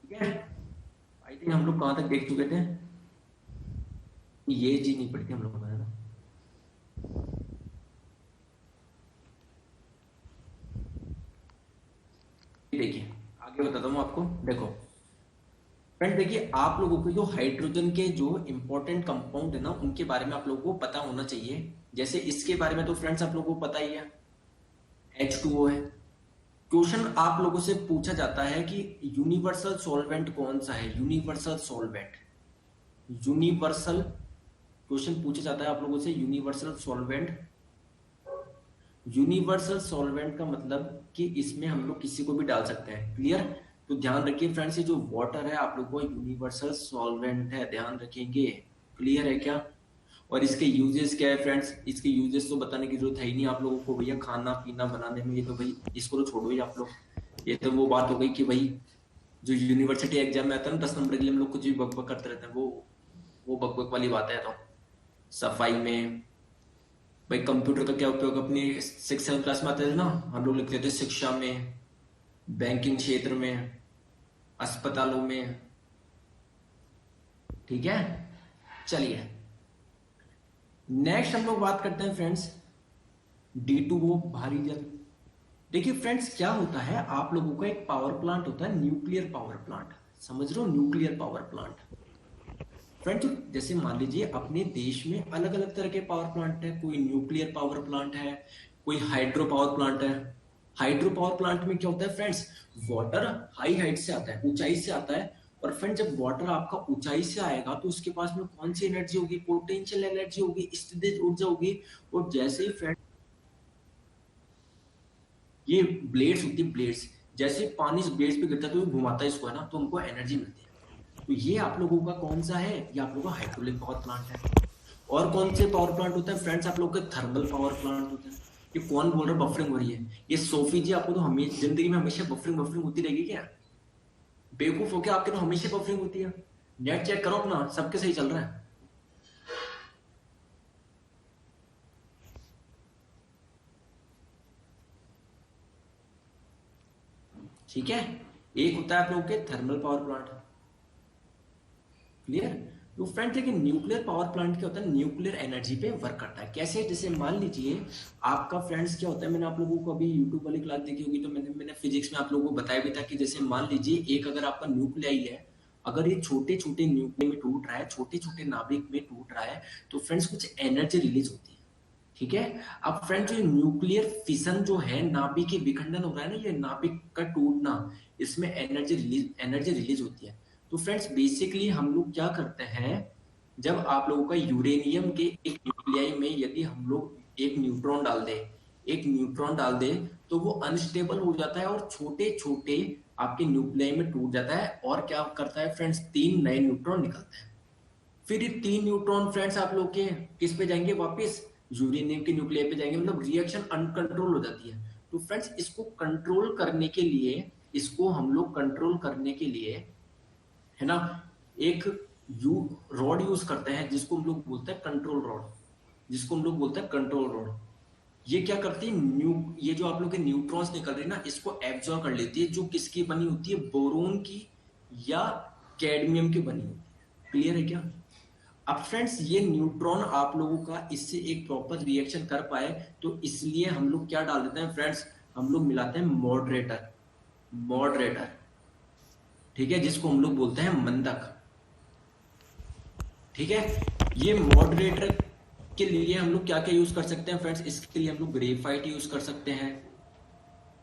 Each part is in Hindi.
ठीक है। आई थिंक हम लोग कहाँ तक देख चुके थे, ये चीज नहीं पढ़ी थी हम लोगों ने ना। देखिए आगे बताता हूँ आपको। देखो फ्रेंड, देखिए आप लोगों को जो हाइड्रोजन के जो इंपॉर्टेंट कंपाउंड है ना, उनके बारे में आप लोगों को पता होना चाहिए। जैसे इसके बारे में तो फ्रेंड्स आप लोगों को पता ही है, H2O है। क्वेश्चन आप लोगों से पूछा जाता है कि यूनिवर्सल सॉल्वेंट कौन सा है, यूनिवर्सल सॉल्वेंट, यूनिवर्सल, क्वेश्चन पूछा जाता है आप लोगों से यूनिवर्सल सॉल्वेंट। यूनिवर्सल सॉल्वेंट का मतलब कि इसमें हम लोग किसी को भी डाल सकते हैं। क्लियर? तो ध्यान रखिए फ्रेंड्स, ये जो वाटर है आप लोग को यूनिवर्सल सॉल्वेंट है, ध्यान रखेंगे। क्लियर है क्या? और इसके यूजेस क्या है फ्रेंड्स, इसके यूजेस तो बताने की जरूरत है ही नहीं आप लोगों को भैया, खाना पीना बनाने में, ये तो भाई इसको तो छोड़ो ही आप लोग। ये तो वो बात हो गई कि भाई जो यूनिवर्सिटी एग्जाम में आता है ना 10 नंबर के लिए, हम लोग कुछ भी बकबक करते रहते हैं, वो बकबक वाली बात है। तो सफाई में भाई कंप्यूटर का क्या उपयोग, अपनी 6 7 क्लास में आते थे ना, हम लोग लिखते थे शिक्षा में, बैंकिंग क्षेत्र में, अस्पतालों में। ठीक है, चलिए नेक्स्ट हम लोग बात करते हैं फ्रेंड्स, D2O भारी जल। देखिए फ्रेंड्स क्या होता है, आप लोगों का एक पावर प्लांट होता है, न्यूक्लियर पावर प्लांट। समझ रहे हो, न्यूक्लियर पावर प्लांट। फ्रेंड्स जैसे मान लीजिए अपने देश में अलग अलग तरह के पावर प्लांट है, कोई न्यूक्लियर पावर प्लांट है, कोई हाइड्रो पावर प्लांट है। हाइड्रो पावर प्लांट में क्या होता है फ्रेंड्स, वाटर हाई हाइट से आता है, ऊंचाई से आता है। और फ्रेंड जब वाटर आपका ऊंचाई से आएगा तो उसके पास में कौन सी एनर्जी होगी, पोटेंशियल एनर्जी होगी, स्थितिज ऊर्जा होगी। और जैसे ही फ्रेंड ये ब्लेड्स होती है, ब्लेड्स, जैसे पानी इस ब्लेड्स पे गिरता है तो ये घुमाता है इसको, है ना, तो हमको एनर्जी मिलती है। तो ये आप लोगों का कौन सा है, ये आप लोगों का हाइड्रोलिक पावर प्लांट है। और कौन से पावर प्लांट होता है फ्रेंड्स, आप लोग के थर्मल पावर प्लांट होता है। ये कौन बोल रहा है बफरिंग हो रही है, ये सोफी जी, आपको तो हमेशा जिंदगी में हमेशा बफरिंग बफरिंग होती रहेगी क्या? बेवकूफ हो क्या, आपके तो हमेशा बफरिंग होती है। नेट चेक करो अपना, सबके सही चल रहा है। ठीक है, एक होता है आप लोगों के थर्मल पावर प्लांट। क्लियर? तो फ्रेंड देखिए न्यूक्लियर पावर प्लांट क्या होता है, न्यूक्लियर एनर्जी पे वर्क करता है। कैसे? जैसे मान लीजिए आपका फ्रेंड्स क्या होता है, मैंने आप लोगों को अभी यूट्यूब वाली क्लास देखी होगी, तो मैंने फिजिक्स में आप लोगों को बताया भी था कि जैसे मान लीजिए एक अगर आपका न्यूक्लियाई है, अगर ये छोटे छोटे न्यूक्लियस में टूट रहा है, छोटे छोटे नाभिक में टूट रहा है, तो फ्रेंड्स कुछ एनर्जी रिलीज होती है। ठीक है। अब फ्रेंड्स ये न्यूक्लियर फिशन जो है, नाभिक के विखंडन हो रहा है ना, ये नाभिक का टूटना, इसमें एनर्जी रिलीज होती है। तो फ्रेंड्स बेसिकली हम लोग क्या करते हैं, जब आप लोगों का यूरेनियम के एक न्यूक्लियाई में यदि हम लोग एक न्यूट्रॉन डाल दें, एक न्यूट्रॉन डाल दें, तो वो अनस्टेबल हो जाता है और छोटे छोटे आपके न्यूक्लियाई में टूट जाता है। और क्या करता है फ्रेंड्स, 3 नए न्यूट्रॉन निकलते हैं। फिर ये 3 न्यूट्रॉन फ्रेंड्स आप लोग के किस पे जाएंगे, वापस यूरेनियम के न्यूक्लियर पे जाएंगे, मतलब रिएक्शन अनकंट्रोल हो जाती है। तो फ्रेंड्स इसको कंट्रोल करने के लिए, इसको हम लोग कंट्रोल करने के लिए, है ना, एक यू रॉड यूज करते हैं जिसको हम लोग बोलते हैं कंट्रोल रॉड, जिसको हम लोग बोलते हैं कंट्रोल रॉड। ये क्या करती है, ये जो आप लोग के न्यूट्रॉन्स निकल रहे हैं ना, इसको एब्जॉर्ब कर लेती है, जो किसकी बनी होती है, बोरोन की या कैडमियम की बनी होती है। क्लियर है क्या? अब फ्रेंड्स ये न्यूट्रॉन आप लोगों का इससे एक प्रॉपर रिएक्शन कर पाए, तो इसलिए हम लोग क्या डाल देते हैं फ्रेंड्स, हम लोग मिलाते हैं मॉडरेटर, मॉडरेटर। ठीक है, जिसको हम लोग बोलते हैं मंदक। ठीक है, ये मॉडरेटर के लिए हम लोग क्या क्या यूज कर सकते हैं फ्रेंड्स, इसके लिए हम लोग ग्रेफाइट यूज कर सकते हैं।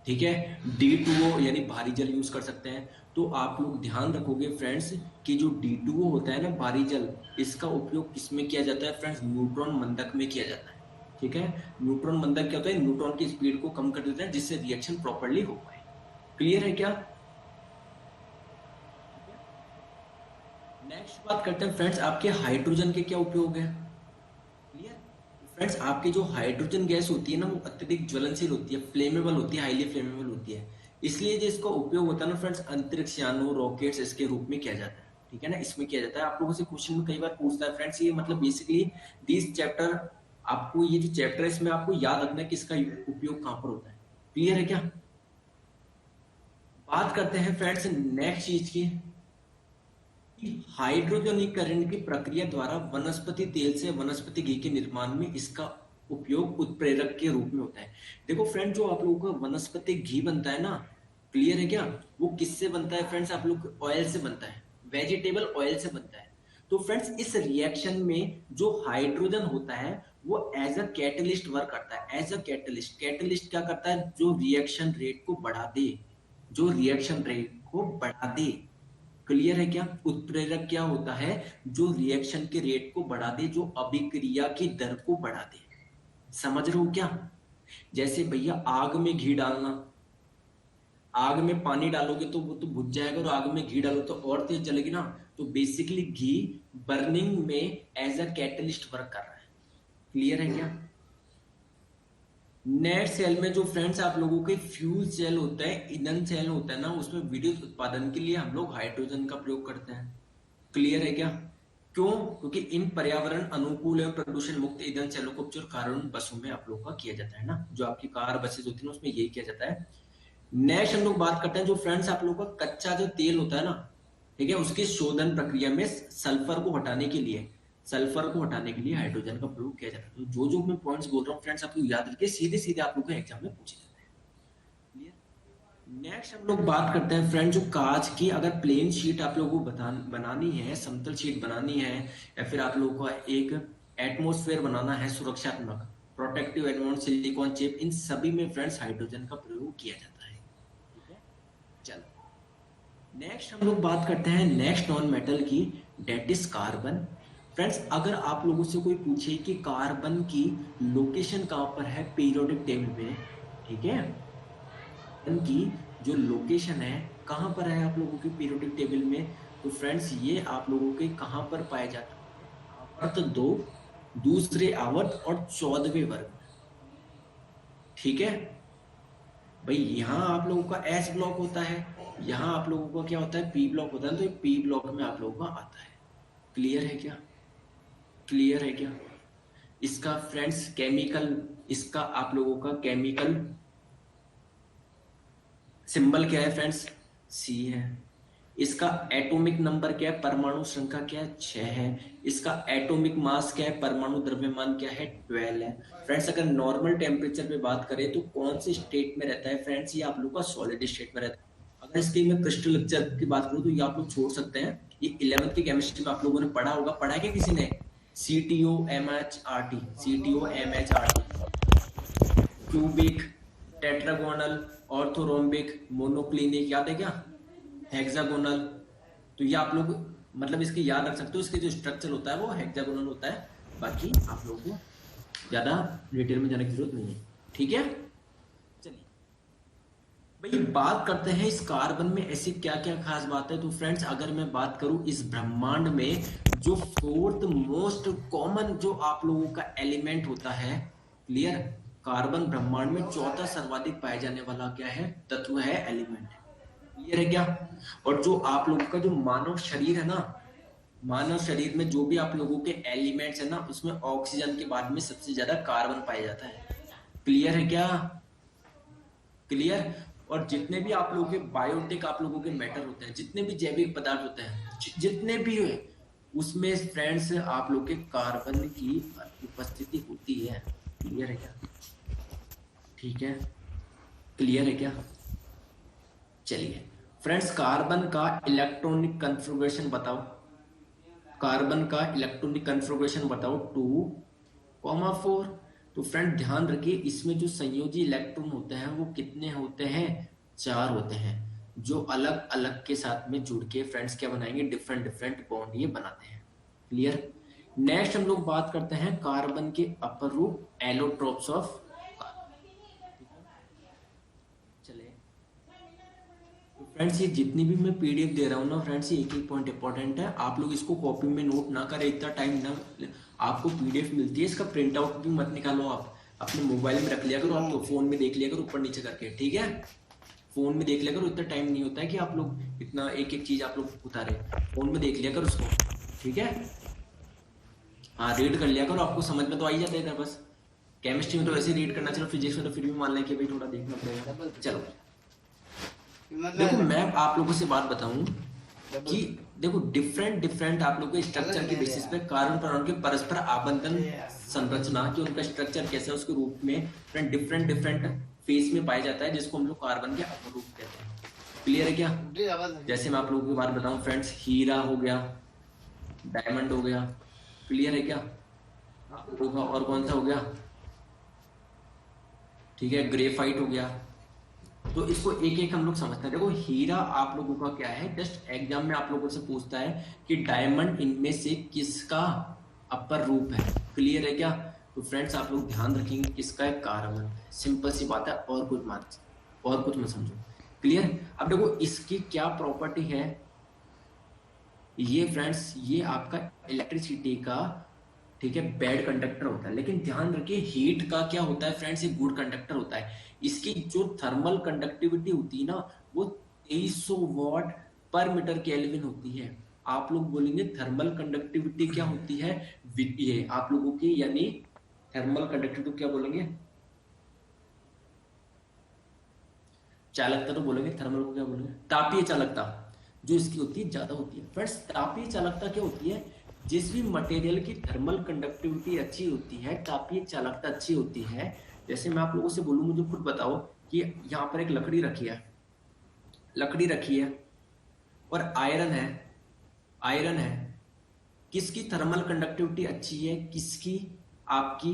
ठीक है, D2O यानी भारी जल यूज कर सकते हैं। तो आप लोग ध्यान रखोगे फ्रेंड्स कि जो D2O होता है ना, भारी जल, इसका उपयोग किसमें किया जाता है फ्रेंड्स, न्यूट्रॉन मंदक में किया जाता है। ठीक है, न्यूट्रॉन मंदक क्या होता है, न्यूट्रॉन की स्पीड को कम कर देता है जिससे रिएक्शन प्रॉपरली हो पाए। क्लियर है क्या? ठीक है, नेक्स्ट बात करते हैं फ्रेंड्स, आपके हाइड्रोजन के क्या उपयोग है। क्लियर? फ्रेंड्स आपकी जो हाइड्रोजन गैस होती है ना, वो अत्यधिक ज्वलनशील होती है, फ्लेमेबल होती है, हाईली फ्लेमेबल होती है। इसलिए जो इसका उपयोग होता है ना फ्रेंड्स, अंतरिक्ष यानों, रॉकेट्स, इसके रूप में किया जाता है। ठीक है ना, इसमें किया जाता है। आप लोगों से क्वेश्चन में कई बार पूछता है फ्रेंड्स, ये मतलब बेसिकली दिस चैप्टर, आपको ये जो चैप्टर है इसमें आपको याद रखना है कि इसका उपयोग कहां पर होता है। क्लियर है क्या? बात करते हैं फ्रेंड्स नेक्स्ट चीज की। हाइड्रोजनीकरण की प्रक्रिया द्वारा वनस्पति तेल से वनस्पति घी के निर्माण में इसका उपयोग उत्प्रेरक के रूप में होता है। देखो फ्रेंड, जो आप लोगों का वनस्पति घी बनता है ना, क्लियर है क्या, वो किससे बनता है फ्रेंड्स? आप लोग ऑयल से बनता है, वेजिटेबल ऑयल से बनता है। तो फ्रेंड्स, इस रिएक्शन में जो हाइड्रोजन होता है वो एज अ कैटलिस्ट वर्क करता है। एज अ कैटलिस्ट, कैटलिस्ट क्या करता है? जो रिएक्शन रेट को बढ़ा दे, जो रिएक्शन रेट को बढ़ा दे। क्लियर है क्या? उत्प्रेरक क्या होता है? जो रिएक्शन के रेट को बढ़ा दे, जो अभिक्रिया की दर को बढ़ा दे। समझ रहे हो क्या? जैसे भैया आग में घी डालना, आग में पानी डालोगे तो वो तो बुझ जाएगा, और आग में घी डालो तो और तेज जलेगी ना। तो बेसिकली घी बर्निंग में एज अ कैटलिस्ट वर्क कर रहा है। क्लियर है क्या? नेट सेल में जो फ्रेंड्स आप लोगों के फ्यूल सेल होता है, ईंधन सेल होता है ना, उसमें विद्युत उत्पादन के लिए हम लोग हाइड्रोजन का प्रयोग करते हैं। क्लियर है क्या? क्यों? क्योंकि इन पर्यावरण अनुकूल एवं प्रदूषण मुक्त ईंधन सेलों का उपयोग कार्बन बसों में आप लोगों का किया जाता है ना, जो आपकी कार बसेज होती है ना, उसमें यही किया जाता है। नेक्स्ट हम लोग बात करते हैं, जो फ्रेंड्स आप लोगों का कच्चा जो तेल होता है ना, ठीक है, उसकी शोधन प्रक्रिया में सल्फर को हटाने के लिए, सल्फर को हटाने के लिए हाइड्रोजन का प्रयोग किया जाता है। तो जो जो मैं पॉइंट्स बोल रहा हूँ फ्रेंड्स, आपको याद रखिए, सीधे सीधे आप लोगों को एग्जाम में पूछे जाते हैं। क्लियर? नेक्स्ट हम लोग बात करते हैं फ्रेंड, जो कांच की अगर प्लेन शीट आप लोगों को बनानी है, समतल शीट बनानी है, या फिर आप लोगों का एक एटमोस्फेयर बनाना है सुरक्षात्मक, प्रोटेक्टिव एनवायरनमेंट, सिलिकॉन चिप, इन सभी में फ्रेंड्स हाइड्रोजन का प्रयोग किया जाता है। ठीक है, चलो नेक्स्ट हम लोग बात करते हैं नेक्स्ट नॉन मेटल की, डेट इज कार्बन। फ्रेंड्स, अगर आप लोगों से कोई पूछे कि कार्बन की लोकेशन कहां पर है पीरियोडिक टेबल में, ठीक है, कार्बन की जो लोकेशन है कहां पर है आप लोगों के पीरियोडिक टेबल में, तो फ्रेंड्स ये आप लोगों के कहां पर पाया जाता है? आवर्त 2, दूसरे आवर्त और 14वें वर्ग में। ठीक है भाई, यहाँ आप लोगों का एस ब्लॉक होता है, यहाँ आप लोगों का क्या होता है? पी ब्लॉक होता है। तो पी ब्लॉक में आप लोगों का आता है। क्लियर है क्या? क्लियर है क्या? इसका फ्रेंड्स केमिकल, इसका आप लोगों का केमिकल सिंबल क्या है फ्रेंड्स? सी है। इसका एटॉमिक नंबर क्या है? परमाणु संख्या क्या है? 6 है। इसका एटॉमिक मास क्या है? परमाणु द्रव्यमान क्या है? 12 है। फ्रेंड्स, अगर नॉर्मल टेम्परेचर पे बात करें तो कौन से स्टेट में रहता है फ्रेंड्स? ये आप लोग का सॉलिड स्टेट में रहता है। अगर इसकी मैं क्रिस्टल की बात करूं तो ये आप लोग छोड़ सकते हैं, ये 11th की केमिस्ट्री में आप लोगों ने पढ़ा होगा। पढ़ा है क्या किसी ने? CTOMHRT, CTOMHRT, cubic, tetragonal, orthorhombic, monoclinic, याद है क्या? हेक्सागोनल। तो ये आप लोग मतलब इसके याद रख सकते हो, इसके जो स्ट्रक्चर होता है वो हेक्सागोनल होता है। बाकी आप लोगों को ज्यादा डिटेल में जाने की जरूरत नहीं है। ठीक है, चलिए भाई बात करते हैं इस कार्बन में ऐसी क्या क्या खास बात है। तो फ्रेंड्स, अगर मैं बात करूं इस ब्रह्मांड में जो फोर्थ मोस्ट कॉमन जो आप लोगों का एलिमेंट होता है, क्लियर, कार्बन ब्रह्मांड में चौथा सर्वाधिक पाए जाने वाला क्या है? तत्व है, एलिमेंट। क्लियर है क्या? और जो आप लोगों का जो मानव शरीर है ना, मानव शरीर में जो भी आप लोगों के एलिमेंट्स है ना, उसमें ऑक्सीजन के बाद में सबसे ज्यादा कार्बन पाया जाता है। क्लियर है क्या? क्लियर? और जितने भी आप लोगों के बायोटिक आप लोगों के मैटर होते हैं, जितने भी जैविक पदार्थ होते हैं, जितने भी हुए, उसमें फ्रेंड्स आप लोग के कार्बन की उपस्थिति होती है। क्लियर है क्या? ठीक है, क्लियर है क्या? चलिए फ्रेंड्स, कार्बन का इलेक्ट्रॉनिक कन्फिगरेशन बताओ। कार्बन का इलेक्ट्रॉनिक कन्फिगरेशन बताओ 2,4। तो फ्रेंड ध्यान रखिए, इसमें जो संयोजी इलेक्ट्रॉन होते हैं वो कितने होते हैं? 4 होते हैं, जो अलग अलग के साथ में जुड़ के फ्रेंड्स क्या बनाएंगे? डिफरेंट डिफरेंट बॉन्ड ये बनाते हैं। क्लियर? नेक्स्ट हम लोग बात करते हैं कार्बन के अपर रूप, एलोट्रोप्स ऑफ। फ्रेंड्स, ये जितनी भी मैं पीडीएफ दे रहा हूँ ना फ्रेंड्स, ये एक एक पॉइंट इंपॉर्टेंट है। आप लोग इसको कॉपी में नोट ना करें, इतना टाइम ना, आपको पीडीएफ मिलती है, इसका प्रिंट आउट भी मत निकालो, आप अपने मोबाइल में रख लिया करो, आप तो फोन में देख लिया करो ऊपर नीचे करके। ठीक है, फोन में देख लिया करो, इतना टाइम नहीं होता है कि आप लोग इतना एक एक चीज आप लोग उतारे, फोन में देख लिया करो उसको। ठीक है, हाँ रीड कर लिया करो, आपको समझ में तो आ ही जाता है बस। केमिस्ट्री में तो वैसे रीड करना, चलो फिजिक्स में तो फिर भी मान लें कि भाई थोड़ा देखना पड़ेगा। चलो देखो, मैं आप लोगों से बात बताऊं, कि देखो डिफरेंट डिफरेंट आप लोग के स्ट्रक्चर के बेसिस पे कार्बन परमाणु के परस्पर आबंधन संरचना कि उनका स्ट्रक्चर कैसा है उसके रूप में फ्रेंड डिफरेंट डिफरेंट फेस में पाया जाता है, जिसको हम लोग कार्बन के अपरूप कहते हैं। क्लियर है क्या? जैसे मैं आप लोगों की बात बताऊं फ्रेंड्स, हीरा हो गया, डायमंड हो गया, क्लियर है क्या? और कौन सा हो गया? ठीक है, ग्रेफाइट हो गया। तो इसको एक एक हम लोग समझते हैं। देखो हीरा आप लोगों का क्या है, जस्ट एग्जाम में आप लोगों से पूछता है कि डायमंड इनमें से किसका अपर रूप है। क्लियर है क्या? तो फ्रेंड्स आप लोग ध्यान रखेंगे किसका है, कार्बन। सिंपल सी बात है, और कुछ मत समझो। क्लियर? अब देखो इसकी क्या प्रॉपर्टी है, ये फ्रेंड्स ये आपका इलेक्ट्रिसिटी का, ठीक है, बैड कंडक्टर होता है। लेकिन ध्यान रखिए हीट का क्या होता है फ्रेंड्स, ये गुड कंडक्टर होता है। इसकी जो थर्मल कंडक्टिविटी होती है ना, वो 2300 वॉट पर मीटर केल्विन होती है। आप लोग बोलेंगे थर्मल कंडक्टिविटी क्या होती है, ये आप लोगों की, यानी थर्मल कंडक्टिविटी क्या बोलेंगे, चालकता तो बोलेंगे, थर्मल को क्या बोलेंगे, तापीय चालकता जो इसकी होती है ज्यादा होती है। फ्रेंड्स तापीय चालकता क्या होती है, जिस भी मटेरियल की थर्मल कंडक्टिविटी अच्छी होती है, तापीय चालकता अच्छी होती है। जैसे मैं आप लोगों से बोलूं, मुझे खुद बताओ कि यहाँ पर एक लकड़ी रखी है और आयरन है, किसकी थर्मल कंडक्टिविटी अच्छी है, किसकी आपकी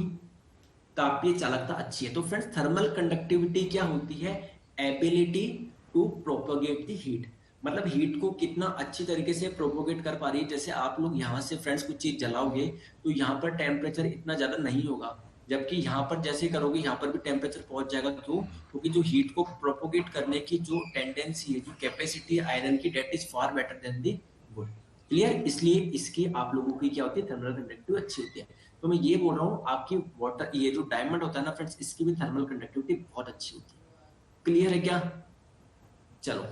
तापीय चालकता अच्छी है। तो फ्रेंड्स थर्मल कंडक्टिविटी क्या होती है, ability to propagate the heat, मतलब हीट को कितना अच्छी तरीके से प्रोपोगेट कर पा रही है। जैसे आप लोग यहाँ से फ्रेंड्स कुछ चीज जलाओगे तो यहाँ पर टेम्परेचर इतना ज्यादा नहीं होगा, जबकि यहाँ पर जैसे करोगे यहाँ पर भी टेम्परेचर पहुंच जाएगा। क्यों? क्योंकि जो हीट को प्रोपोगेट करने की जो टेंडेंसी है, जो कैपेसिटी है आयरन की, that is far better than the wood. Clear? इसलिए इसकी आप लोगों की क्या होती है, थर्मल कंडक्टिविटी अच्छी होती है। तो मैं ये बोल रहा हूँ आपकी वाटर, ये जो डायमंड होता है ना फ्रेंड्स, इसकी भी थर्मल कंडक्टिविटी बहुत अच्छी होती है। क्लियर है क्या? चलो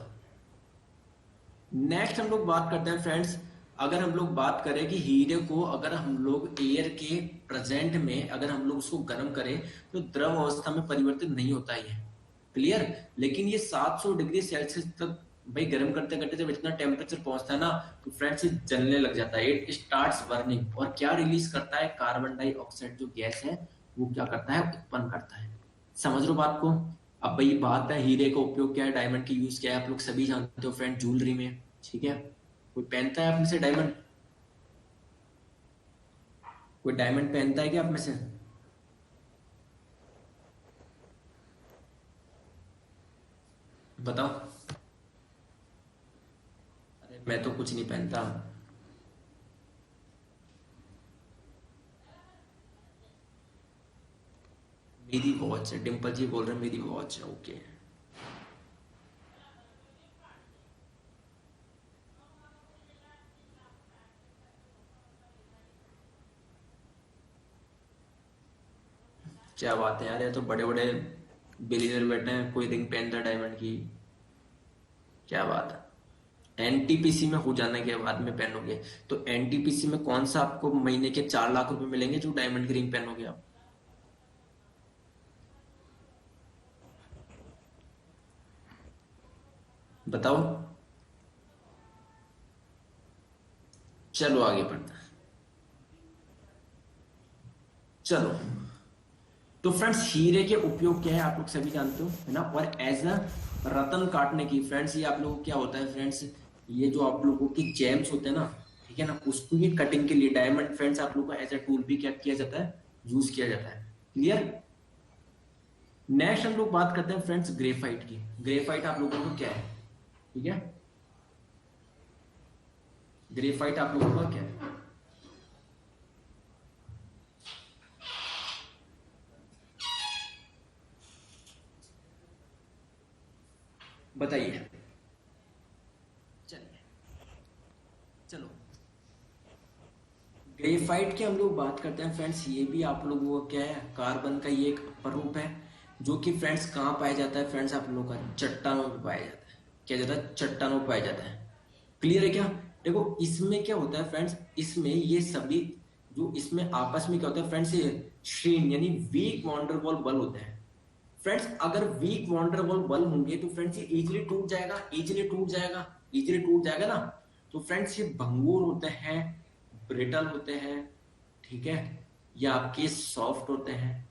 नेक्स्ट हम लोग बात करते हैं फ्रेंड्स। अगर हम लोग बात करें कि हीरे को अगर हम लोग एयर के प्रेजेंट में अगर हम लोग उसको गर्म करें तो द्रव अवस्था में परिवर्तित नहीं होता है। क्लियर? लेकिन ये 700 डिग्री सेल्सियस तक भाई गर्म करते करते जब इतना टेम्परेचर पहुंचता है ना, तो फ्रेंड्स जलने लग जाता है, इट स्टार्ट्स बर्निंग। और क्या रिलीज करता है, कार्बन डाइऑक्साइड जो गैस है वो क्या करता है, उत्पन्न करता है। समझ लो बात को? अब भाई बात है हीरे का उपयोग क्या है, डायमंड की यूज क्या है, आप लोग सभी जानते हो फ्रेंड, ज्वेलरी में। ठीक है, कोई पहनता है आप में से डायमंड? कोई डायमंड पहनता है क्या आप में से? बताओ। अरे मैं तो कुछ नहीं पहनता। मेरी वॉच है, डिम्पल जी बोल रहे हैं मेरी वॉच है। ओके, क्या बात है यार, ये तो बड़े बड़े बिलियनर बैठे हैं, कोई रिंग पहनता है डायमंड की। क्या बात है, एनटीपीसी में हो जाने के बाद में पहनोगे तो एनटीपीसी में कौन सा आपको महीने के 4 लाख रुपए मिलेंगे जो डायमंड की रिंग पहनोगे आप? बताओ। चलो आगे बढ़ते हैं। चलो, तो फ्रेंड्स हीरे के उपयोग क्या है आप लोग सभी जानते हो, है ना। और एज अ रतन काटने की फ्रेंड्स, ये आप लोगों को क्या होता है फ्रेंड्स, ये जो आप लोगों की जेम्स होते हैं ना, ठीक है ना, उसको भी कटिंग के लिए डायमंड फ्रेंड्स आप लोगों का एज अ टूल भी क्या किया जाता है, यूज किया जाता है। क्लियर? नेक्स्ट हम लोग बात करते हैं फ्रेंड्स ग्रेफाइट की। ग्रेफाइट आप लोगों को क्या है, ठीक है, ग्रेफाइट आप लोगों का क्या है, बताइए। चलिए, चलो ग्रेफाइट की हम लोग बात करते हैं फ्रेंड्स। ये भी आप लोगों को क्या है, कार्बन का ये एक स्वरूप है, जो कि फ्रेंड्स कहाँ पाया जाता है फ्रेंड्स, आप लोगों का चट्टानों में पाया जाता है। क्या जाता है, चट्टानों में पाया जाता है। क्लियर है क्या? देखो इसमें क्या होता है फ्रेंड्स, इसमें ये सभी जो इसमें आपस में क्या होता है फ्रेंड्स, ये श्रेण यानी वीक वॉन्डरवॉल बल होते हैं। फ्रेंड्स अगर वीक वॉन्डरवॉल बल होंगे तो फ्रेंड्स ये इजीली टूट जाएगा, इजीली टूट जाएगा, इजीली टूट जाएगा ना। तो फ्रेंड्स ये भंगुर होते हैं, ब्रिटल होते हैं, ठीक है, या आपके सॉफ्ट होते हैं,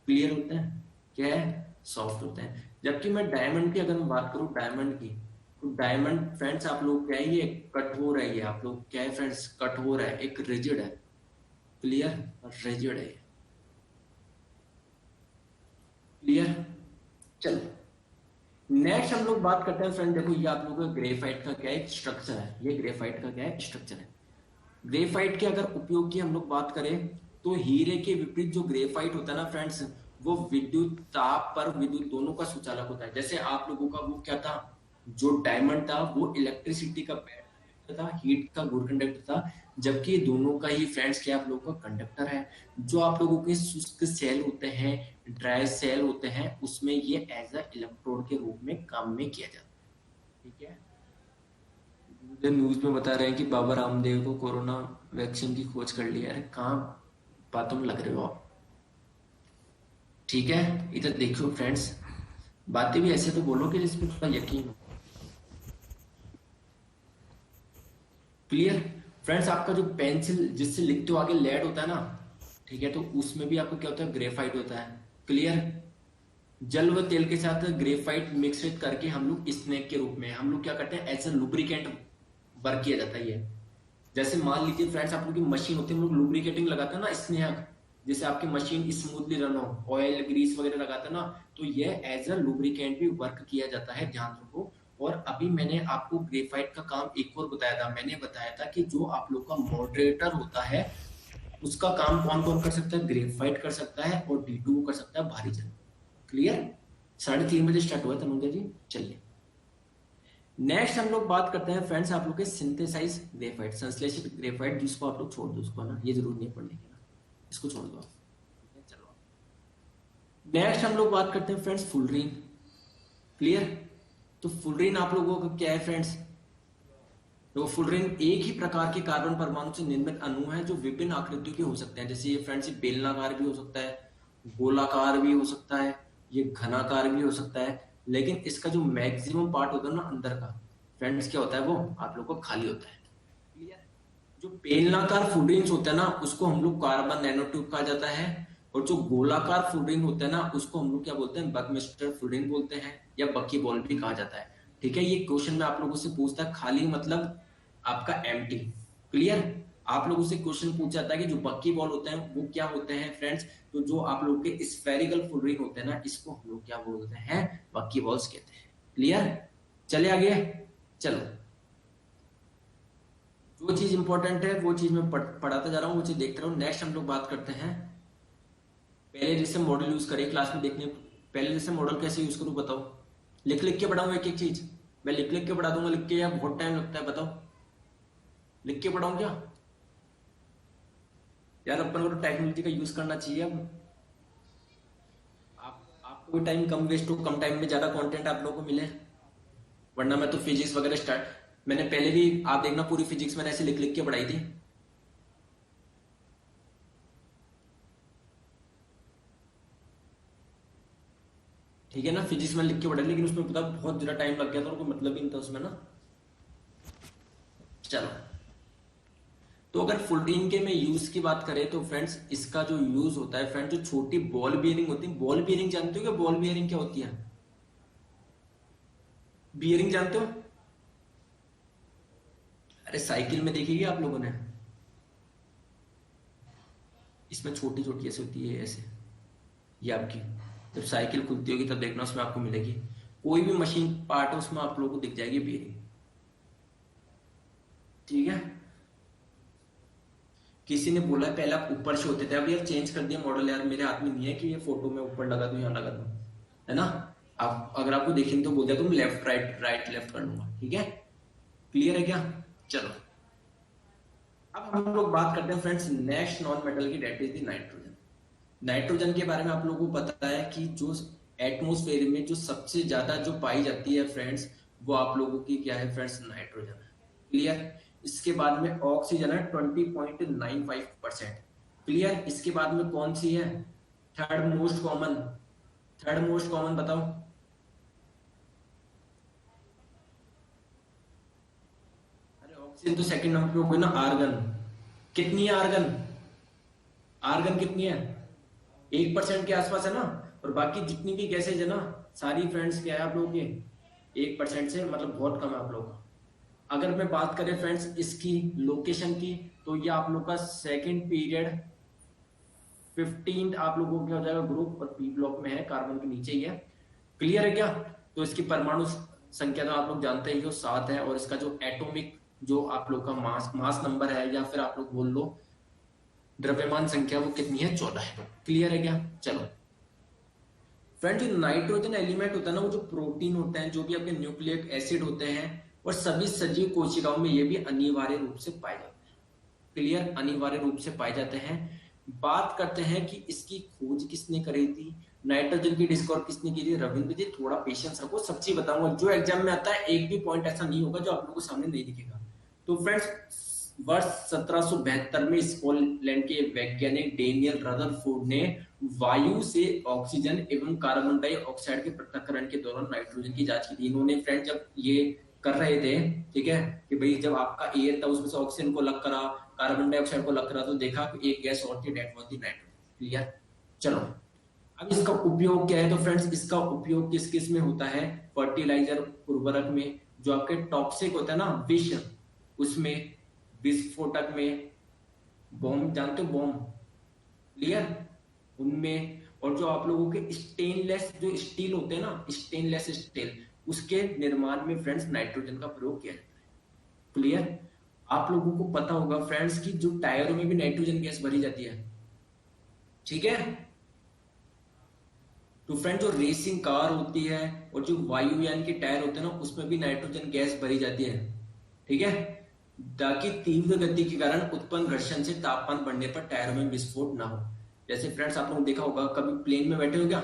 क्लियर होते हैं, क्या है, सॉफ्ट होते हैं। जबकि मैं डायमंड की अगर मैं बात करूं, डायमंड की, तो डायमंड फ्रेंड्स आप लोग क्या है, ये कठोर है, ये आप लोग क्या है फ्रेंड्स, कठोर है, एक रिजिड है, क्लियर, रिजिड है, क्लियर। चलो नेक्स्ट हम लोग बात करते हैं फ्रेंड, देखो ये आप लोगों का ग्रेफाइट का क्या है स्ट्रक्चर है, ये ग्रेफाइट का क्या है स्ट्रक्चर है। ग्रेफाइट के अगर उपयोग की हम लोग बात करें, तो हीरे के विपरीत जो ग्रेफाइट होता है ना फ्रेंड्स, वो विद्युत ताप पर विद्युत दोनों का सुचालक होता है। जैसे आप लोगों का वो क्या था, जो डायमंड था वो इलेक्ट्रिसिटी का बैटरी था, हीट का गुड कंडक्टर था, जबकि ये दोनों का ही फ्रेंड्स क्या आप लोगों का कंडक्टर है। जो आप लोगों के शुष्क सेल होते हैं, ड्राई सेल होते हैं, उसमें ये एज अ इलेक्ट्रोड के रूप में काम में किया जाता है, ठीक है। मुझे न्यूज में बता रहे हैं कि बाबा रामदेव को कोरोना वैक्सीन की खोज कर ली है। अरे कहाँ बातों में लग रहे हो आप, ठीक है। इधर देखो फ्रेंड्स, बातें भी ऐसे तो बोलो कि जिसपे थोड़ा यकीन हो, क्लियर। फ्रेंड्स आपका जो पेंसिल जिससे लिखते हो आगे लेड होता है ना, ठीक है, तो उसमें भी आपको क्या होता है, ग्रेफाइट होता है, क्लियर। जल व तेल के साथ ग्रेफाइट मिक्स करके हम लोग स्नेक के रूप में हम लोग क्या करते हैं, एज ए लुब्रिकेंट वर्क किया जाता है ये। जैसे मान लीजिए फ्रेंड्स आप लोग की मशीन होती है, हम लोग लुब्रिकेटिंग लगाते हैं ना, स्नेहक, जैसे आपकी मशीन स्मूथली रन हो, ऑयल ग्रीस वगैरह लगाते हैं ना, तो ये एज अ लुब्रिकेंट भी वर्क किया जाता है, ध्यान रखो। और अभी मैंने आपको ग्रेफाइट का काम एक और बताया था, मैंने बताया था कि जो आप लोग का मॉडरेटर होता है, उसका काम कौन कौन कर सकता है, ग्रेफाइट कर सकता है, और D2 कर सकता है भारी जन, क्लियर। 3:30 बजे स्टार्ट हुआ तनुजा जी, चलिए नेक्स्ट हम लोग बात करते हैं फ्रेंड्स आप लोग के सिंथेसाइज ग्रेफाइट, संश्लेषित ग्रेफाइट, जिसको आप लोग छोड़ दो, उसको ना, ये जरूर नहीं पढ़ने की ना, इसको छोड़ दो आप, ठीक है। चलो नेक्स्ट हम लोग बात करते हैं फ्रेंड्स फुलरीन, क्लियर। तो फुलरीन आप लोगों का क्या है फ्रेंड्स, तो फुलरीन एक ही प्रकार के कार्बन परमाणु से निर्मित अणु है, जो विभिन्न आकृतियों के हो सकते हैं। जैसे ये फ्रेंड्स बेलनाकार भी हो सकता है, गोलाकार भी हो सकता है, ये घनाकार भी हो सकता है, लेकिन इसका जो मैक्सिमम पार्ट होता है ना अंदर का, फ्रेंड्स क्या होता है, वो आप लोग को खाली होता है, क्लियर। जो बेलनाकार फुलरिंग्स होते हैं ना, उसको हम लोग कार्बन नैनोट्यूब कहा जाता है। और जो गोलाकार फुलरिंग होते हैं ना, उसको हम लोग क्या बोलते हैं, बकमिस्टर फुलरिंग बोलते हैं, या बकी बॉल भी कहा जाता है, ठीक है। ये क्वेश्चन में आप लोगों से पूछता है, खाली मतलब आपका एम्प्टी, क्लियर। आप लोगों से क्वेश्चन पूछा जाता है कि जो बक्की बॉल होते हैं वो क्या होते हैं फ्रेंड्स, तो जो आप लोग के स्फेरिकल फुलरिंग होते हैं ना, इसको हम लोग क्या बोलते हैं, बक्की बॉल्स कहते हैं, क्लियर। चले आगे, चलो जो चीज इंपॉर्टेंट है वो चीज मैं पढ़ाता जा रहा हूँ, वो चीज देखते रहो। नेक्स्ट हम लोग बात करते हैं, पहले जैसे मॉडल यूज करें क्लास में देखने, पहले जैसे मॉडल कैसे यूज करूँ बताओ, लिख लिख के पढ़ाऊँ एक एक चीज, मैं लिख लिख के पढ़ा दूंगा, लिख के या बहुत टाइम लगता है बताओ, लिख के पढ़ाऊँ क्या यार, अपन को तो टेक्नोलॉजी का यूज करना चाहिए अब। आपको भी टाइम कम वेस्ट हो, कम टाइम में ज्यादा कंटेंट आप लोगों को मिले, वरना मैं तो फिजिक्स वगैरह स्टार्ट, मैंने पहले भी आप देखना पूरी फिजिक्स मैंने ऐसे लिख लिख के पढ़ाई थी, ठीक है ना। फिजिक्स में लिख के पढ़ाई, लेकिन उसमें पता बहुत ज्यादा टाइम लग गया था और कोई मतलब ही नहीं था उसमें ना। चलो, तो अगर फुलरीन के में यूज की बात करें तो फ्रेंड्स इसका जो यूज होता है फ्रेंड, जो छोटी बॉल बियरिंग होती है, बॉल बियरिंग जानते हो क्या, बॉल बियरिंग क्या होती है, बियरिंग जानते हो, अरे साइकिल में देखिए आप लोगों ने, इसमें छोटी छोटी ऐसे होती है ऐसे, ये आपकी जब साइकिल खुलती होगी तब देखना उसमें आपको मिलेगी, कोई भी मशीन पार्ट है उसमें आप लोगों को दिख जाएगी बियरिंग, ठीक है। किसी ने बोला पहले आप ऊपर से होते थे, अब यार चेंज कर दिया मॉडल, यार मेरे हाथ में नहीं है कि ये फोटो में ऊपर लगा दूं यहाँ लगा दूं, है ना। आप अगर आपको देखेंगे तो बोल दिया तुम लेफ्ट राइट राइट लेफ्ट कर लूंगा, ठीक है, क्लियर है क्या। चलो अब हम लोग बात करते हैं फ्रेंड्स नेक्स्ट नॉन मेटल की, that is the nitrogen. Nitrogen के बारे में आप लोगों को पता है कि जो एटमोस्फेयर में जो सबसे ज्यादा जो पाई जाती है फ्रेंड्स, वो आप लोगों की क्या है फ्रेंड्स, नाइट्रोजन, क्लियर। इसके बाद में ऑक्सीजन है 20.95%, क्लियर। इसके बाद में कौन सी है, third most common, third most common बताओ, अरे ऑक्सीजन तो सेकंड नंबर पे हो गई ना। आर्गन कितनी है? आर्गन आर्गन कितनी है? 1% के आसपास है ना। और बाकी जितनी भी गैसेज है ना, सारी फ्रेंड्स क्या है आप लोगों के 1% से, मतलब बहुत कम है आप लोगों का। अगर मैं बात करें फ्रेंड्स इसकी लोकेशन की, तो ये आप लोग का सेकंड पीरियड 15 आप लोगों का क्या हो जाएगा ग्रुप, और पी ब्लॉक में है, कार्बन के नीचे ही है। क्लियर है क्या? तो इसकी परमाणु संख्या तो आप लोग जानते ही हो 7 है, और इसका जो एटॉमिक जो आप लोग का मास मास नंबर है, या फिर आप लोग बोल लो द्रव्यमान संख्या, वो कितनी है? 14 है। क्लियर है क्या? चलो फ्रेंड, जो नाइट्रोजन एलिमेंट होता है ना, वो जो प्रोटीन होते हैं, जो भी आपके न्यूक्लिक एसिड होते हैं, और सभी सजीव कोशिकाओं में ये भी अनिवार्य रूप से पाए जाते हैं। क्लियर? अनिवार्य रूप से पाए जाते हैं। बात करते हैं कि इसकी खोज किसने करी थी, नाइट्रोजन की डिस्कवर किसने की थी? रविंद्र जी, थोड़ा पेशेंस रखो, सब चीज बताऊंगा। जो एग्जाम में आता है एक भी पॉइंट ऐसा नहीं होगा जो आप लोगों को सामने नहीं दिखेगा। तो फ्रेंड्स, वर्ष 1772 में स्कॉटलैंड के वैज्ञानिक डेनियल रदरफोर्ड ने वायु से ऑक्सीजन एवं कार्बन डाइऑक्साइड के पृथक्करण के दौरान नाइट्रोजन की जांच की थी। इन्होंने फ्रेंड जब ये कर रहे थे, ठीक है, कि भाई जब आपका एयर था उसमें से ऑक्सीजन को अलग करा, कार्बन डाइऑक्साइड को अलग करा, तो देखा कि एक गैस और थी, that was the nitrogen. Clear? चलो, अब इसका उपयोग क्या है? तो फ्रेंड्स, इसका उपयोग किस किस में होता है? फर्टिलाइजर, उर्वरक में, जो आपके टॉक्सिक होता है ना विष, उसमें, विस्फोटक में, बॉम्ब जानते हो, बॉम्ब, क्लियर, उनमें, और जो आप लोगों के स्टेनलेस जो स्टील होते हैं ना, स्टेनलेस स्टील, उसके निर्माण में फ्रेंड्स नाइट्रोजन का प्रयोग किया जाता है। क्लियर? आप लोगों को पता होगा फ्रेंड्स की जो टायरों में भी नाइट्रोजन गैस भरी जाती है, ठीक है। तो फ्रेंड, जो रेसिंग कार होती है और जो वायुयान के टायर होते हैं ना, उसमें भी नाइट्रोजन गैस भरी जाती है, ठीक है, ताकि तीव्र गति के कारण उत्पन्न घर्षण से तापमान बढ़ने पर टायरों में विस्फोट ना हो। जैसे फ्रेंड्स, आप लोगों ने देखा होगा, कभी प्लेन में बैठे हो क्या?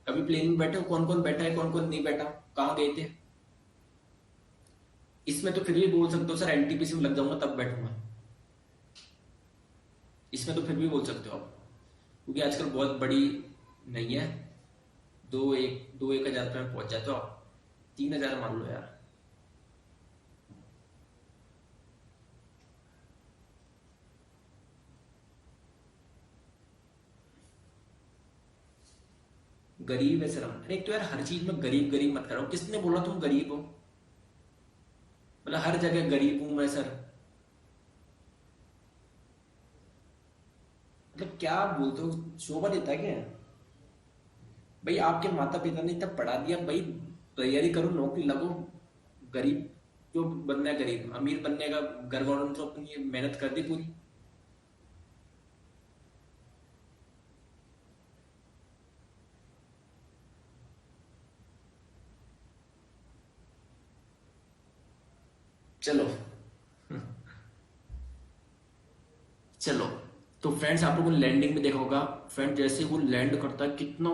कभी प्लेन में बैठे हो? कौन कौन बैठा है, कौन कौन नहीं बैठा, कहाँ गए थे? इसमें तो फिर भी बोल सकते हो सर एनटीपीसी में लग जाऊंगा तब बैठूंगा, इसमें तो फिर भी बोल सकते हो आप, क्योंकि आजकल बहुत बड़ी नहीं है। 2-1 हजार रुपये में पहुंच जाते हो आप, 3 हजार मान लो यार। गरीब है सर हम। अरे एक तो यार हर चीज में गरीब गरीब मत करो, किसने बोला तुम गरीब हो? मतलब हर जगह गरीब हूं मैं सर, मतलब क्या आप बोलते हो? शोभा देता है क्या? भाई आपके माता पिता ने तब पढ़ा दिया, भाई तैयारी करो, नौकरी लगो। गरीब जो बनना है, गरीब अमीर बनने का घर वालों ने तो अपनी मेहनत कर दी पूरी। चलो चलो, तो फ्रेंड्स, आप लोगों ने लैंडिंग में देखा होगा फ्रेंड, जैसे वो लैंड करता है कितना,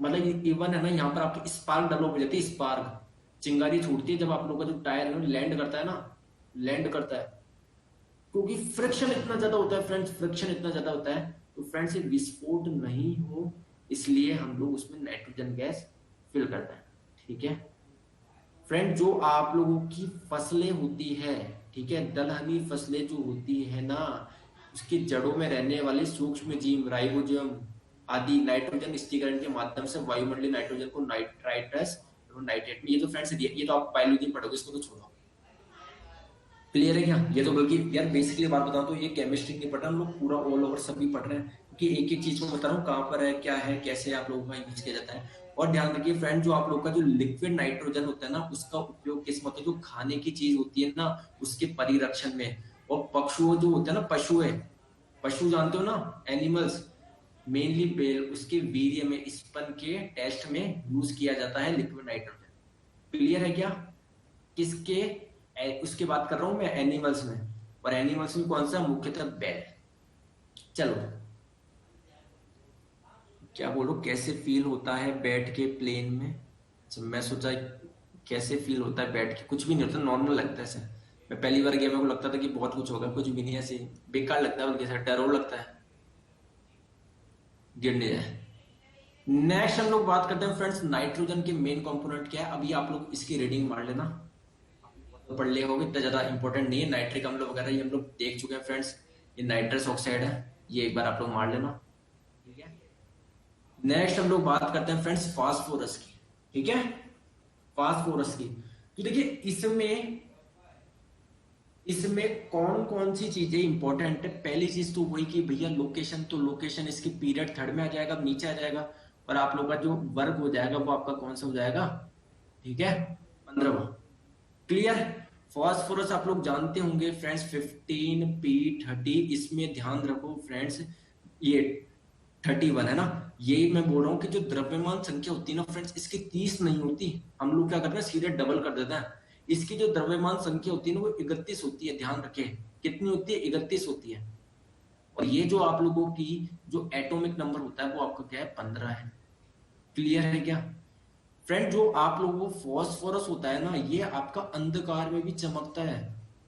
मतलब इवन है ना, यहाँ पर आपकी स्पार्क डेवलप हो जाती है, स्पार्क, चिंगारी छूटती है जब आप लोग का जो टायर है लैंड करता है ना, लैंड करता है, क्योंकि फ्रिक्शन इतना ज्यादा होता है फ्रेंड्स, फ्रिक्शन इतना ज्यादा होता है। तो फ्रेंड्स, ये विस्फोट नहीं हो, इसलिए हम लोग उसमें नाइट्रोजन गैस फिल करते हैं, ठीक है। फ्रेंड, जो आप लोगों की फसलें होती है, ठीक है, दलहनी फसलें जो होती है ना, उसकी जड़ों में रहने वाले सूक्ष्म जीव, राइबोसोम आदि, नाइट्रोजन स्थिरीकरण के माध्यम से वायुमंडलीय नाइट्रोजन को नाइट्राइट्रस और नाइट्रेट में, ये तो फ्रेंड्स ये तो आप बायोलॉजी में पढ़ोगे, इसको तो छोड़ो। क्लियर है क्या? ये तो बल्कि यार बेसिकली बात बताऊं तो ये केमिस्ट्री नहीं पढ़ रहे हम लोग, पूरा ऑल ओवर सभी पढ़ रहे हैं, क्योंकि एक एक चीज को बता रहा हूँ कहाँ पर है, क्या है, कैसे आप लोगों का यूज किया जाता है। और ध्यान रखिए फ्रेंड, जो आप लोग का जो लिक्विड नाइट्रोजन होता है ना, उसका उपयोग किस मतलब जो खाने की चीज होती है ना, उसके परिरक्षण में, और पशुओं जो होते हैं ना, पशु है, पशु जानते हो ना, एनिमल्स, मेनली बेल, उसके वीर्य में, स्पर्म के टेस्ट में यूज किया जाता है लिक्विड नाइट्रोजन। क्लियर है क्या? किसके? उसके बात कर रहा हूं मैं एनिमल्स में, और एनिमल्स में कौन सा? मुख्यतः बैल। चलो, क्या बोलो, कैसे फील होता है बैठ के प्लेन में? अच्छा, मैं सोचा कैसे फील होता है बैठ के, कुछ भी नहीं होता, नॉर्मल लगता है सर। मैं पहली बार गया, मेरे को लगता था कि बहुत कुछ होगा, कुछ भी नहीं, ऐसे बेकार लगता है, बल्कि सर डर और लगता है गिरने जाए। नेक्स्ट हम लोग बात करते हैं फ्रेंड्स नाइट्रोजन के मेन कंपोनेंट क्या है। अभी आप लोग इसकी रीडिंग मार लेना, पढ़ लिया होगा, इतना ज्यादा इंपॉर्टेंट नहीं है। नाइट्रिक अम्ल वगैरह ये हम लोग देख चुके हैं फ्रेंड्स। ये नाइट्रस ऑक्साइड है, ये एक बार आप लोग मार लेना, ठीक है। नेक्स्ट हम लोग बात करते हैं फ्रेंड्स फास्फोरस की, ठीक है, फास्फोरस की। तो देखिए इसमें इसमें कौन कौन सी चीजें इंपॉर्टेंट है। पहली चीज तो वही कि भैया लोकेशन, तो लोकेशन इसकी पीरियड थर्ड में आ जाएगा, नीचे आ जाएगा। और आप लोग का जो वर्क हो जाएगा वो आपका कौन सा हो जाएगा, ठीक है, 15वां। क्लियर। फास्फोरस आप लोग जानते होंगे फ्रेंड्स 15p30, इसमें ध्यान रखो फ्रेंड्स, ये 31 है ना। यही मैं बोल रहा हूँ कि जो द्रव्यमान संख्या होती है ना फ्रेंड्स, इसकी 30 नहीं होती। हम लोग क्या करते हैं, सीधे डबल कर देते हैं। इसकी जो द्रव्यमान संख्या होती है ना वो 31 होती है, ध्यान रखें। कितनी होती है, 31 होती है। और ये जो आप लोगों की जो एटॉमिक नंबर होता है वो आपका क्या है, 15 है। क्लियर है क्या फ्रेंड। जो आप लोगों को फॉस्फोरस होता है ना, ये आपका अंधकार में भी चमकता है,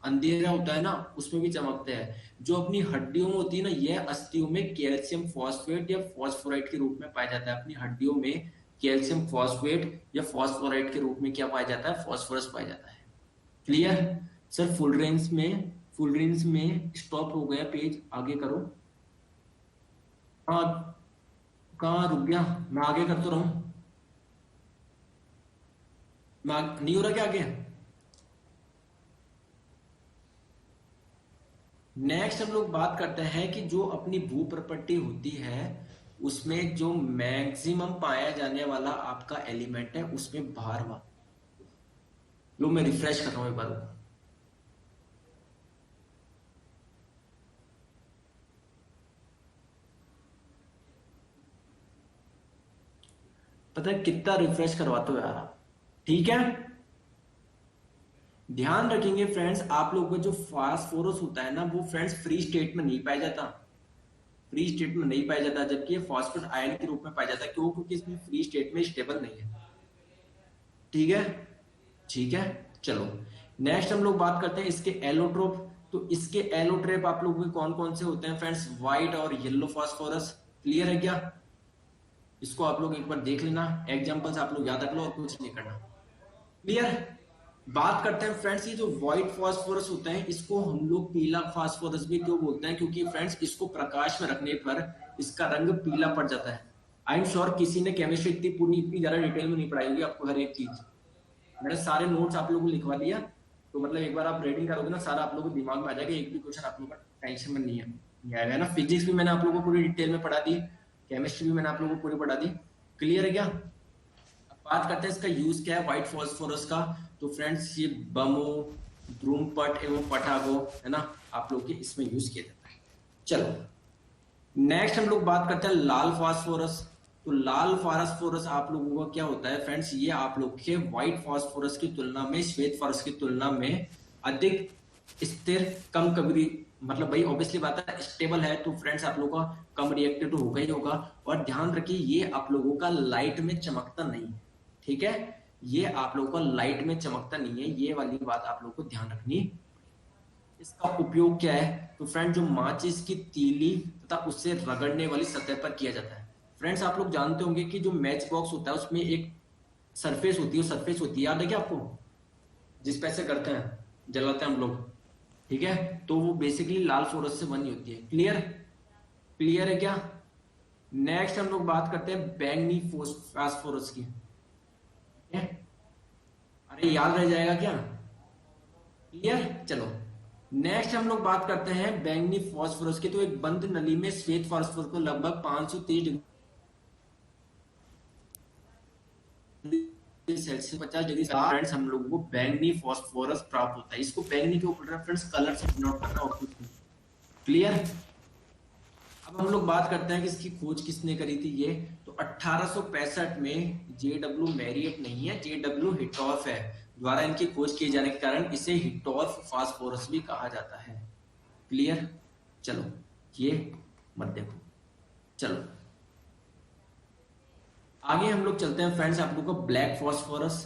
अंधेरा होता है ना उसमें भी चमकता है। जो अपनी हड्डियों में होती है ना, यह अस्थियों में कैल्शियम फॉस्फेट या फॉस्फोराइड के रूप में पाया जाता है। अपनी हड्डियों में कैल्शियम फॉस्फेट या फॉस्फोराइड के रूप में क्या पाया जाता है, फॉस्फोरस पाया जाता है। क्लियर। सर फुल रेंज में स्टॉप हो गया पेज, आगे करो। हाँ, कहाँ रुक गया, मैं आगे कर तो रहा हूं। नहीं हो रहा क्या आगे। नेक्स्ट हम लोग बात करते हैं कि जो अपनी भू प्रॉपर्टी होती है उसमें जो मैक्सिमम पाया जाने वाला आपका एलिमेंट है उसमें भारवा। लो मैं रिफ्रेश कर रहा हूं एक बार। पता है कितना रिफ्रेश करवाते हो यार आप, ठीक है। ध्यान रखेंगे फ्रेंड्स, आप लोगों का जो फास्फोरस होता है ना वो फ्रेंड्स फ्री स्टेट में नहीं पाया जाता, फ्री स्टेट में नहीं पाया जाता, जबकि ये फॉस्फेट आयन के रूप में पाया जाता है। क्यों, क्योंकि इसमें फ्री स्टेट में स्टेबल नहीं है, ठीक है, ठीक है। चलो नेक्स्ट हम लोग बात करते हैं इसके एलोट्रोप। तो इसके एलोट्रोप आप लोगों के कौन कौन से होते हैं फ्रेंड्स, व्हाइट और येलो फास्फोरस। क्लियर है क्या, इसको आप लोग एक बार देख लेना, एग्जांपल्स आप लोग याद रख लो और कुछ नहीं करना। क्लियर। बात करते हैं फ्रेंड्स, ये जो व्हाइट फास्फोरस होता है इसको हम लोग पीला फास्फोरस भी क्यों बोलते हैं, क्योंकि फ्रेंड्स इसको प्रकाश में रखने पर इसका रंग पीला पड़ जाता है। आई एम श्योर किसी ने केमिस्ट्री इतनी ज्यादा डिटेल में नहीं पढ़ाई होगी आपको हर एक चीज। मैंने सारे नोट्स आप लोगों को लिखवा दिया, तो मतलब एक बार आप रीडिंग करोगे ना सारा आप लोगों को दिमाग में आ जाएगा, एक भी क्वेश्चन आप लोगों का टेंशन में नहीं आएगा ना। फिजिक्स भी मैंने आप लोगों को पूरी डिटेल में पढ़ा दी, केमिस्ट्री भी मैंने आप लोगों को पूरी पढ़ा दी। क्लियर है क्या। बात करते हैं इसका यूज क्या है व्हाइट फास्फोरस का। तो फ्रेंड्स ये बमो, ध्रुमपट एवं पटागो है ना, आप लोग के इसमें यूज किया जाता है। चलो नेक्स्ट हम लोग बात करते हैं लाल फास्फोरस। तो लाल फास्फोरस आप लोगों का क्या होता है फ्रेंड्स, ये आप लोग के व्हाइट फास्फोरस की तुलना में, श्वेत फास्फोरस की तुलना में अधिक स्थिर, कम कभी, मतलब भाई ऑब्वियसली बात है स्टेबल है, तो फ्रेंड्स आप लोगों का कम रिएक्टिव तो होगा ही होगा। और ध्यान रखिए ये आप लोगों का लाइट में चमकता नहीं, ठीक है, ये आप लोगों को लाइट में चमकता नहीं है, ये वाली बात आप लोगों को ध्यान रखनी। इसका उपयोग क्या है, तो फ्रेंड जो माचिस की तीली तथा उससे रगड़ने वाली सतह पर किया जाता है। फ्रेंड्स आप लोग जानते होंगे कि जो मैच बॉक्स होता है उसमें एक सरफेस होती है, सरफेस होती है, याद है क्या आपको, जिस पे से करते हैं, जलाते हैं हम लोग, ठीक है, तो वो बेसिकली लाल फोरस से बनी होती है। क्लियर, क्लियर है क्या। नेक्स्ट हम लोग बात करते हैं बैंगनी फास्फोरस की, अरे याद रह जाएगा क्या। क्लियर। चलो नेक्स्ट हम लोग बात करते हैं बैंगनी फास्फोरस की। तो एक बंद नली में श्वेत फास्फोरस को लगभग 530 डिग्री सेल्सियस 50 डिग्री फ्रेंड्स हम लोगों को बैंगनी फास्फोरस प्राप्त होता है। इसको बैंगनी के ऊपर फ्रेंड्स कलर से डिनोट करना और कुछ नहीं। क्लियर। अब हम लोग बात करते हैं कि इसकी खोज किसने करी थी। ये तो 1865 में जेडब्ल्यू मैरियट नहीं है, जेडब्ल्यू हिटॉफ है, द्वारा इनकी खोज किए जाने के कारण इसे हिटॉफ फास्फोरस भी कहा जाता है। क्लियर। चलो ये मत देखो, चलो आगे हम लोग चलते हैं फ्रेंड्स आप लोग को ब्लैक फास्फोरस।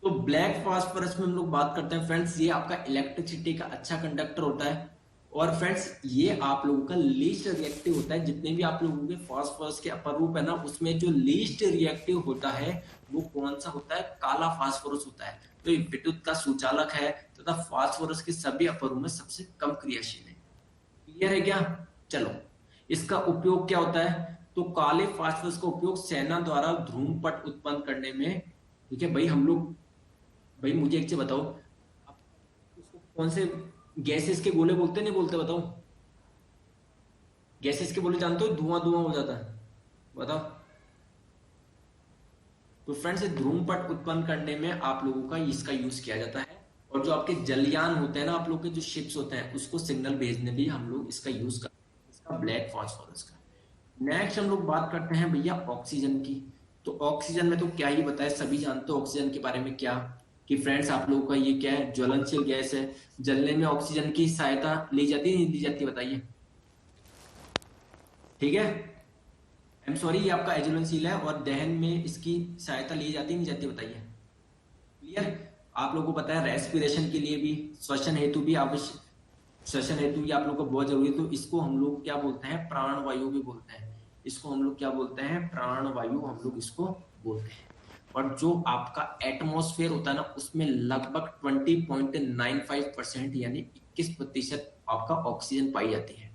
तो ब्लैक फास्फोरस में हम लोग बात करते हैं फ्रेंड्स, ये आपका इलेक्ट्रिसिटी का अच्छा कंडक्टर होता है। और फ्रेंड्स ये आप लोगों का लीस्ट रिएक्टिव होता है, जितने भी आप लोगों के फास्फोरस के अपर रूप है ना उसमें जो लीस्ट रिएक्टिव होता है वो कौन सा होता है, काला फास्फोरस होता है। तो ये विद्युत का सुचालक है तथा फास्फोरस के सभी अपरों में सबसे कम क्रियाशील है। क्लियर है क्या? चलो, इसका उपयोग क्या होता है? तो काले फास्फोरस का उपयोग सेना द्वारा ध्रुवपट उत्पन्न करने में, ठीक है भाई। हम लोग, भाई मुझे एक चीज बताओ, आप उसको कौन से गैसेस के गोले बोलते नहीं बोलते, बताओ। गैसेस के गोले जानते हो, धुआं धुआं हो जाता है, बताओ। तो फ्रेंड्स, ध्रुवपट उत्पन्न करने में आप लोगों का इसका यूज किया जाता है। और जो आपके जलयान होते हैं ना, आप लोग के जो शिप्स होते हैं, उसको सिग्नल भेजने भी हम लोग इसका यूज करते हैं, इसका ब्लैक फास्फोरस का। नेक्स्ट हम लोग बात करते हैं भैया ऑक्सीजन की। तो ऑक्सीजन में तो क्या ही बताए, सभी जानते हो ऑक्सीजन के बारे में क्या, कि फ्रेंड्स आप लोगों का ये क्या है, ज्वलनशील गैस है। जलने में ऑक्सीजन की सहायता ली जाती है नहीं ली जाती, बताइए। ठीक है, आई एम सॉरी, ये आपका अज्वलनशील है और दहन में इसकी सहायता ली जाती नहीं जाती, बताइए। क्लियर? आप लोगों को पता है रेस्पिरेशन के लिए भी, श्वसन हेतु भी आवश्यक, श्वसन हेतु भी आप लोग को बहुत जरूरी है। तो इसको हम लोग क्या बोलते हैं, प्राण वायु भी बोलते हैं। इसको हम लोग क्या बोलते हैं, प्राण वायु हम लोग इसको बोलते हैं। और जो आपका एटमॉस्फेयर होता है ना, उसमें लगभग 20.95% यानी 21% आपका ऑक्सीजन पाई जाती है।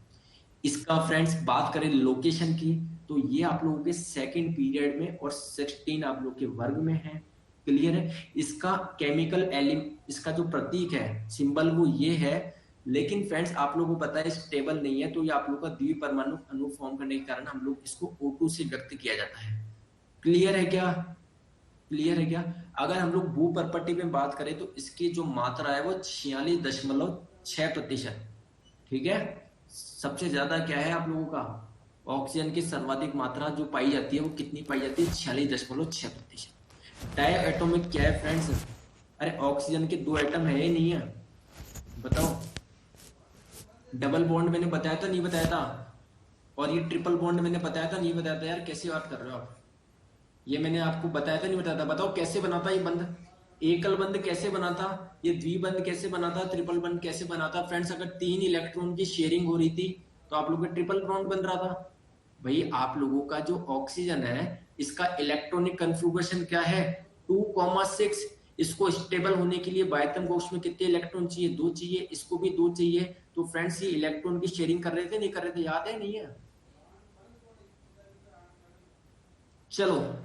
इसका फ्रेंड्स बात करें लोकेशन की, तो ये आप लोगों के सेकंड पीरियड में और 16 आप लोग के वर्ग में है। क्लियर है? इसका केमिकल एलिमेंट, इसका जो प्रतीक है, सिंबल, वो ये है। लेकिन फ्रेंड्स आप लोगों को पता है स्टेबल नहीं है, तो ये आप लोग का द्विपरमाणु अणु फॉर्म करने के कारण हम लोग इसको O2 से व्यक्त किया जाता है। क्लियर है क्या? क्लियर है क्या? अगर हम लोग भू प्रॉपर्टी में बात करें, तो इसकी जो मात्रा है वो 46.6%। ठीक है, सबसे ज्यादा क्या है आप लोगों का, ऑक्सीजन की सर्वाधिक मात्रा जो पाई जाती है वो कितनी पाई जाती है, 46.6%। डाई एटॉमिक क्या है फ्रेंड्स? अरे ऑक्सीजन के दो एटम है ही नहीं है, बताओ। डबल बॉन्ड मैंने बताया था नहीं बताया था, और ये ट्रिपल बॉन्ड मैंने बताया था नहीं बताया था, यार कैसी बात कर रहे हो आप? ये मैंने आपको बताया था नहीं बताया था, बताओ कैसे बना था ये बंध, एकल बंध कैसे बना था, ये द्विबंध कैसे बना था, ट्रिपल बंध कैसे बना था? फ्रेंड्स, अगर 3 इलेक्ट्रॉन की शेयरिंग हो रही थी तो आप लोग का ट्रिपल बॉन्ड बन रहा था। भाई आप लोगों का जो ऑक्सीजन है, इसका इलेक्ट्रॉनिक कन्फिगरेशन क्या है, 2,6। इसको स्टेबल होने के लिए बायतम बॉक्स में कितने इलेक्ट्रॉन चाहिए, 2 चाहिए, इसको भी 2 चाहिए। तो फ्रेंड्स, ये इलेक्ट्रॉन की शेयरिंग कर रहे थे नहीं कर रहे थे, याद है नहीं है? चलो,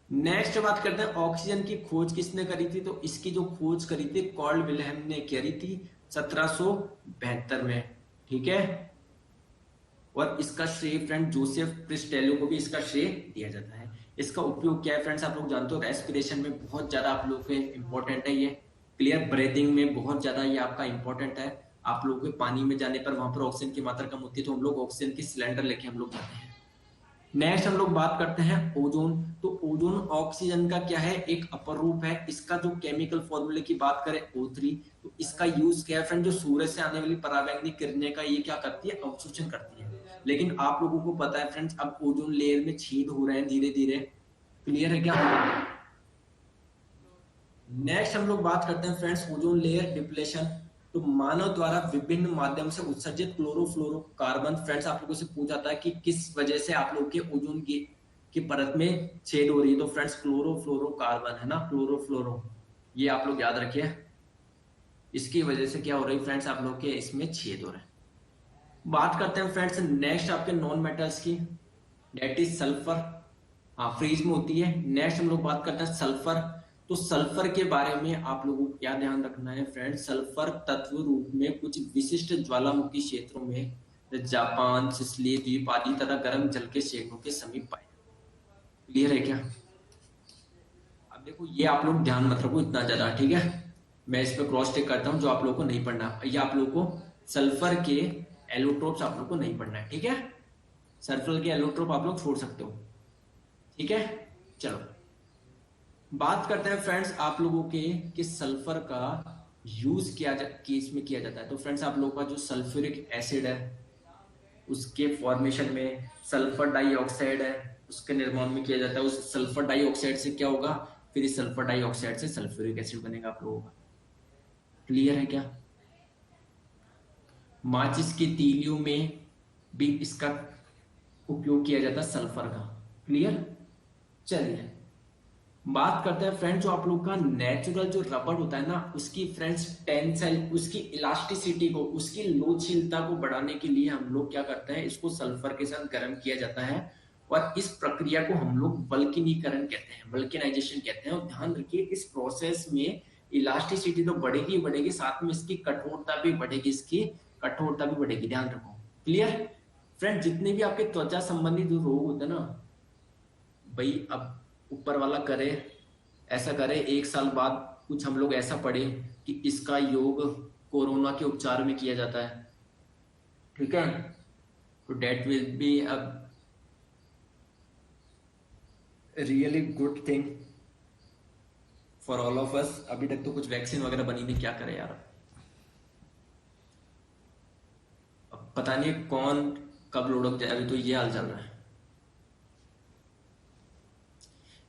नेक्स्ट बात करते हैं ऑक्सीजन की खोज किसने करी थी। तो इसकी जो खोज करी थी कार्ल विल्हेम ने करी थी 1772 में। ठीक है, और इसका श्रेय फ्रेंड जोसेफ प्रिस्टेलो को भी इसका श्रेय दिया जाता है। इसका उपयोग क्या है फ्रेंड्स, आप लोग जानते हो रेस्पिरेशन में बहुत ज्यादा आप लोग के इंपॉर्टेंट है ये। क्लियर? ब्रीदिंग में बहुत ज्यादा ये आपका इंपॉर्टेंट है। आप लोगों के पानी में जाने पर वहां पर ऑक्सीजन की मात्रा कम होती है, तो हम लोग ऑक्सीजन की सिलेंडर लेके हम लोग जाते हैं। नेक्स्ट हम लोग बात करते हैं ओजोन। तो ओजोन ऑक्सीजन का क्या है, एक अपर रूप है। इसका जो केमिकल फॉर्मूले की बात करें O3, तो इसका यूज क्या है फ्रेंड, जो सूरज से आने वाली पराबैंगनी किरणें का ये क्या करती है, अवशोषण करती है। लेकिन आप लोगों को पता है फ्रेंड्स, अब ओजोन लेयर में छेद हो रहे हैं धीरे धीरे। क्लियर है क्या? नेक्स्ट हम लोग बात करते हैं फ्रेंड्स ओजोन लेयर डिप्लेशन। तो मानव द्वारा विभिन्न माध्यम से उत्सर्जित क्लोरोफ्लोरोकार्बन, फ्रेंड्स आप लोगों से पूछा था कि किस वजह से आप लोग के ओजोन की परत में छेद हो रही है। तो फ्रेंड्स क्लोरोफ्लोरोकार्बन है ना, क्लोरोफ्लोरो, ये आप लोग याद रखिए। इसकी वजह से क्या हो रही है फ्रेंड्स, आप लोग के इसमें छेद हो रहे हैं। बात करते हैं फ्रेंड्स नेक्स्ट आपके नॉन मेटल्स की, डेट इज सल्फर। हाँ, फ्रीज में होती है। नेक्स्ट हम लोग बात करते हैं सल्फर। तो सल्फर के बारे में आप लोगों को क्या ध्यान रखना है फ्रेंड, सल्फर तत्व रूप में कुछ विशिष्ट ज्वालामुखी क्षेत्रों में, जापान, सिसिली द्वीप आदि तथा गर्म जल के क्षेत्रों के समीप पाए। क्लियर है क्या? अब देखो, ये आप लोग ध्यान मत रखो इतना ज्यादा, ठीक है। मैं इस पर क्रॉस टिक करता हूं, जो आप लोगों को नहीं पढ़ना, ये आप लोगों को सल्फर के एलोट्रोप्स आप लोग को नहीं पढ़ना है, ठीक है। सल्फर के एलोट्रोप आप लोग छोड़ सकते हो, ठीक है। चलो, बात करते हैं फ्रेंड्स आप लोगों के कि सल्फर का यूज केस में किया जाता है। तो फ्रेंड्स आप लोगों का जो सल्फ्यूरिक एसिड है, उसके फॉर्मेशन में सल्फर डाइऑक्साइड है, उसके निर्माण में किया जाता है। उस सल्फर डाइऑक्साइड से क्या होगा, फिर इस सल्फर डाइऑक्साइड से सल्फ्यूरिक एसिड बनेगा आप लोगों का। क्लियर है क्या? माचिस की तीलियों में भी इसका उपयोग किया जाता है सल्फर का। क्लियर? चलिए, बात करते हैं फ्रेंड, जो आप लोग का नेचुरल जो रबड़ होता है ना, उसकी फ्रेंड्स टेंसाइल, उसकी इलास्टिसिटी को, उसकी लोचशीलता को बढ़ाने के लिए हम लोग क्या करते हैं, इसको सल्फर के साथ गर्म किया जाता है। और इस प्रक्रिया को हम लोग वल्कनीकरण कहते हैं, वल्केनाइजेशन कहते हैं। और ध्यान रखिए, इस प्रोसेस में इलास्टिसिटी तो बढ़ेगी ही बढ़ेगी, साथ में इसकी कठोरता भी बढ़ेगी, इसकी कठोरता भी बढ़ेगी, ध्यान रखो। Clear friend? जितने भी आपके त्वचा संबंधी जो रोग होते हैं ना भाई, अब ऊपर वाला करे, ऐसा करे, 1 साल बाद कुछ हम लोग ऐसा पढ़े कि इसका योग कोरोना के उपचार में किया जाता है, ठीक है? तो that will be a really good thing for all of us. अभी तक तो कुछ वैक्सीन वगैरह बनी नहीं, क्या करे यार। अब पता नहीं कौन कब लुढ़क जाए, अभी तो ये हाल चल रहा है।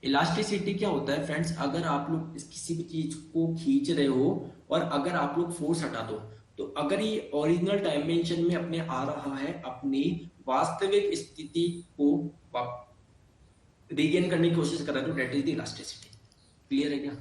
इलास्टिसिटी क्या होता है फ्रेंड्स, अगर आप लोग किसी भी चीज को खींच रहे हो और अगर आप लोग फोर्स हटा दो, तो अगर ये ओरिजिनल डायमेंशन में अपने आ रहा है, अपनी वास्तविक स्थिति को रिगेन करने की कोशिश कर रहा है, तो that is the elasticity. Clear है क्या?